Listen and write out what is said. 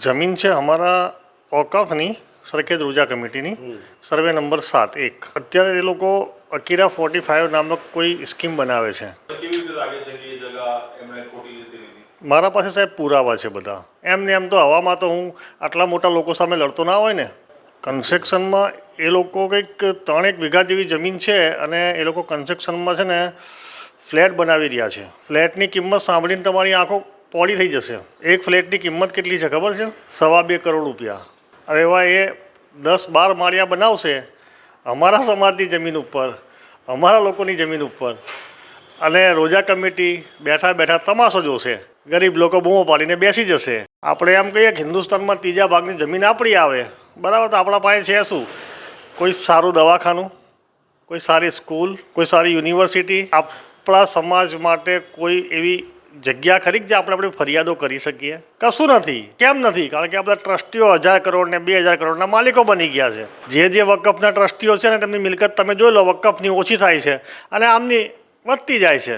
જમીન છે અમારા ઓકફની સરખેજ રોજા કમિટીની સર્વે નંબર 7-1. અત્યારે એ લોકો અકીરા 45 નામનો કોઈ સ્કીમ બનાવે છે. મારા પાસે સાહેબ પુરાવા છે બધા. એમ તો હવામાં તો હું આટલા મોટા લોકો સામે લડતો ના હોય ને. કન્સ્ટ્રક્શનમાં એ લોકો કંઈક 3 વીઘા જેવી જમીન છે અને એ લોકો કન્સ્ટ્રક્શનમાં છે ને ફ્લેટ બનાવી રહ્યા છે. ફ્લેટની કિંમત સાંભળીને તમારી આંખો પોળી થઈ જશે. એક ફ્લેટની કિંમત કેટલી છે ખબર છે? 2.25 કરોડ રૂપિયા. હવે એવા એ 10-12 માળિયા બનાવશે અમારા સમાજની જમીન ઉપર, અમારા લોકોની જમીન ઉપર, અને રોજા કમિટી બેઠા બેઠા તમાશો જોશે. ગરીબ લોકો બૂમો પાડીને બેસી જશે. આપણે એમ કહીએ કે હિન્દુસ્તાનમાં 3જા ભાગની જમીન આપણી આવે, બરાબર? તો આપણા પાસે છે શું? કોઈ સારું દવાખાનું, કોઈ સારી સ્કૂલ, કોઈ સારી યુનિવર્સિટી, આપણા સમાજ માટે કોઈ એવી જગ્યા ખરી જે આપણે ફરિયાદો કરી શકીએ? કશું નથી. કેમ નથી? કારણ કે આપણા ટ્રસ્ટીઓ 1000 કરોડ ને 2000 કરોડના માલિકો બની ગયા છે. જે વકફના ટ્રસ્ટીઓ છે ને તેમની મિલકત તમે જોઈ લો, વકફની ઓછી થાય છે અને આમની વધતી જાય છે.